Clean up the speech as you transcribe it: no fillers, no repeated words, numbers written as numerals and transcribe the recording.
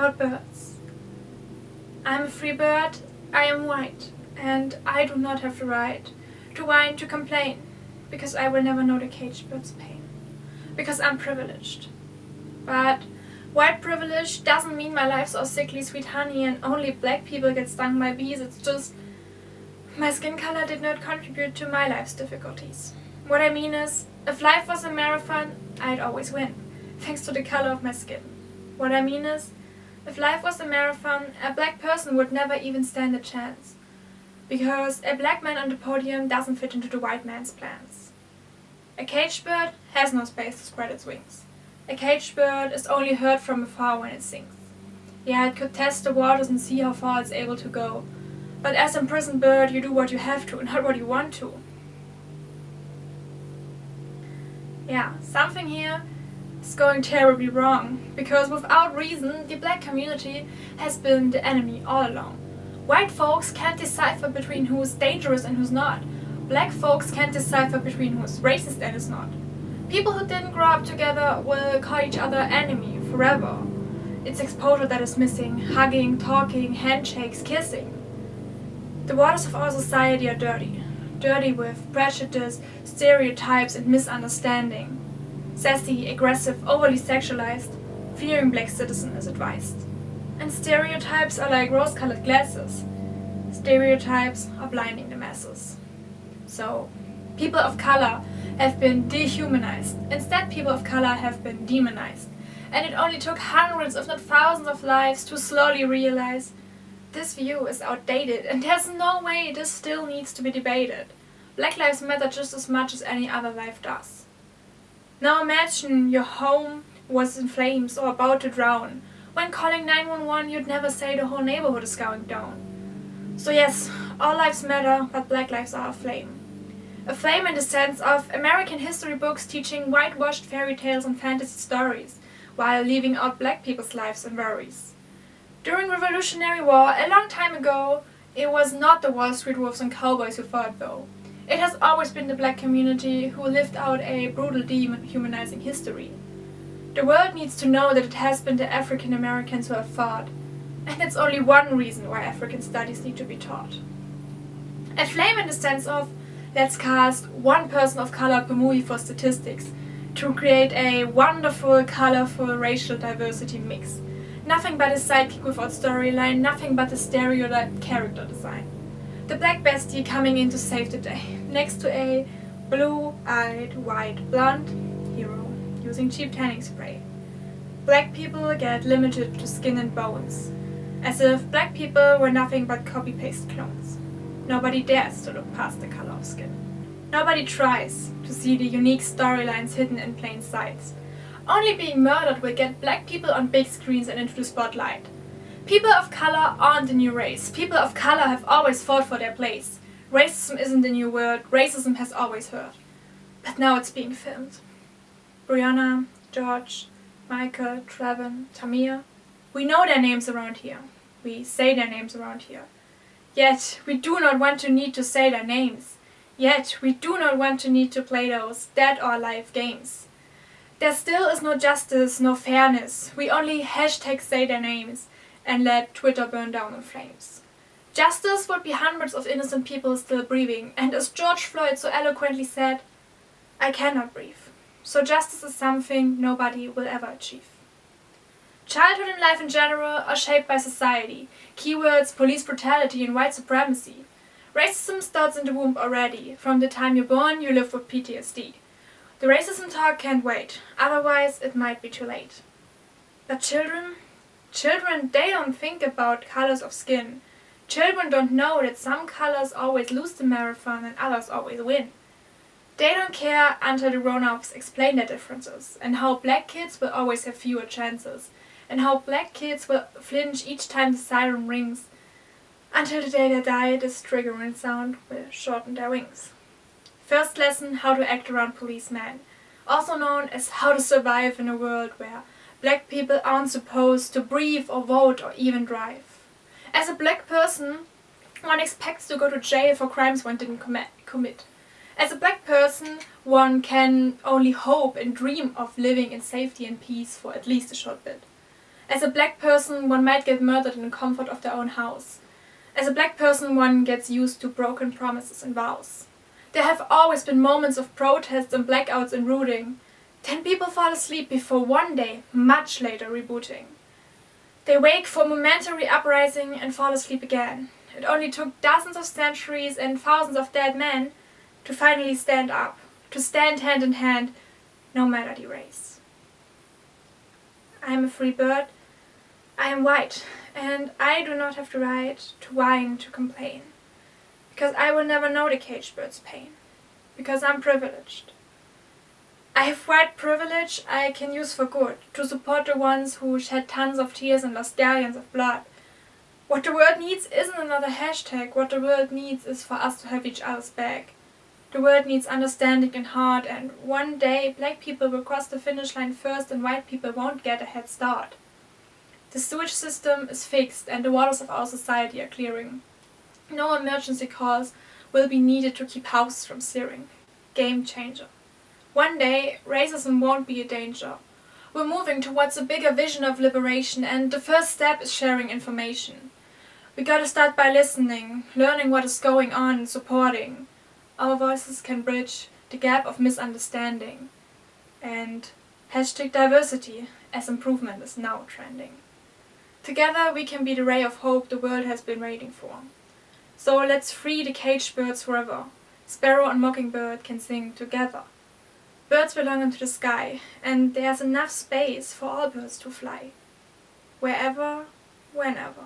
about birds. I am a free bird, I am white, and I do not have the right to whine, to complain, because I will never know the caged bird's pain, because I'm privileged. But white privilege doesn't mean my life's all sickly sweet honey and only black people get stung by bees. It's just my skin color did not contribute to my life's difficulties. What I mean is, if life was a marathon, I'd always win, thanks to the color of my skin. What I mean is, if life was a marathon, a black person would never even stand a chance, because a black man on the podium doesn't fit into the white man's plans. A caged bird has no space to spread its wings. A caged bird is only heard from afar when it sings. Yeah, it could test the waters and see how far it's able to go, but as an imprisoned bird, you do what you have to, not what you want to. Yeah, something here is going terribly wrong, because without reason, the black community has been the enemy all along. White folks can't decipher between who is dangerous and who's not. Black folks can't decipher between who is racist and is not. People who didn't grow up together will call each other enemy forever. It's exposure that is missing, hugging, talking, handshakes, kissing. The waters of our society are dirty. Dirty with prejudice, stereotypes and misunderstanding. Sassy, aggressive, overly sexualized, fearing black citizen is advised. And stereotypes are like rose-colored glasses. Stereotypes are blinding the masses. So, people of color have been dehumanized. Instead, people of color have been demonized. And it only took hundreds, if not thousands of lives to slowly realize this view is outdated and there's no way this still needs to be debated. Black lives matter just as much as any other life does. Now imagine your home was in flames or about to drown. When calling 911, you'd never say the whole neighborhood is going down. So yes, all lives matter, but black lives are aflame. Aflame in the sense of American history books teaching whitewashed fairy tales and fantasy stories, while leaving out black people's lives and worries. During Revolutionary War, a long time ago, it was not the Wall Street wolves and cowboys who fought though. It has always been the black community who lived out a brutal dehumanizing history. The world needs to know that it has been the African Americans who have fought, and that's only one reason why African studies need to be taught. Aflame in the sense of, let's cast one person of color per movie for statistics, to create a wonderful, colorful racial diversity mix. Nothing but a sidekick without storyline, nothing but a stereotyped character design. The black bestie coming in to save the day, next to a blue-eyed, white, blonde hero using cheap tanning spray. Black people get limited to skin and bones, as if black people were nothing but copy-paste clones. Nobody dares to look past the color of skin. Nobody tries to see the unique storylines hidden in plain sight. Only being murdered will get black people on big screens and into the spotlight. People of color aren't a new race. People of color have always fought for their place. Racism isn't a new word. Racism has always hurt. But now it's being filmed. Brianna, George, Michael, Trevin, Tamir. We know their names around here. We say their names around here. Yet we do not want to need to say their names. Yet we do not want to need to play those dead or alive games. There still is no justice, no fairness. We only hashtag say their names and let Twitter burn down in flames. Justice would be hundreds of innocent people still breathing, and as George Floyd so eloquently said, I cannot breathe. So justice is something nobody will ever achieve. Childhood and life in general are shaped by society. Keywords, police brutality and white supremacy. Racism starts in the womb already. From the time you're born, you live with PTSD. The racism talk can't wait, otherwise it might be too late. But children, they don't think about colors of skin. Children don't know that some colors always lose the marathon and others always win. They don't care until the grown-ups explain their differences, and how black kids will always have fewer chances, and how black kids will flinch each time the siren rings. Until the day they die, this triggering sound will shorten their wings. First lesson, how to act around policemen, also known as how to survive in a world where black people aren't supposed to breathe or vote or even drive. As a black person, one expects to go to jail for crimes one didn't commit. As a black person, one can only hope and dream of living in safety and peace for at least a short bit. As a black person, one might get murdered in the comfort of their own house. As a black person, one gets used to broken promises and vows. There have always been moments of protests and blackouts and rooting. 10 people fall asleep before one day, much later, rebooting. They wake for a momentary uprising and fall asleep again. It only took dozens of centuries and thousands of dead men to finally stand up, to stand hand in hand, no matter the race. I am a free bird. I am white, and I do not have the right to whine, to complain. Because I will never know the caged bird's pain. Because I'm privileged. I have white privilege I can use for good, to support the ones who shed tons of tears and lost galleons of blood. What the world needs isn't another hashtag, what the world needs is for us to have each other's back. The world needs understanding and heart, and one day black people will cross the finish line first and white people won't get a head start. The sewage system is fixed and the waters of our society are clearing. No emergency calls will be needed to keep houses from searing. Game changer. One day, racism won't be a danger. We're moving towards a bigger vision of liberation, and the first step is sharing information. We gotta start by listening, learning what is going on and supporting. Our voices can bridge the gap of misunderstanding. And #diversity, as improvement is now trending. Together we can be the ray of hope the world has been waiting for. So let's free the caged birds forever. Sparrow and mockingbird can sing together. Birds belong into the sky, and there's enough space for all birds to fly. Wherever, whenever.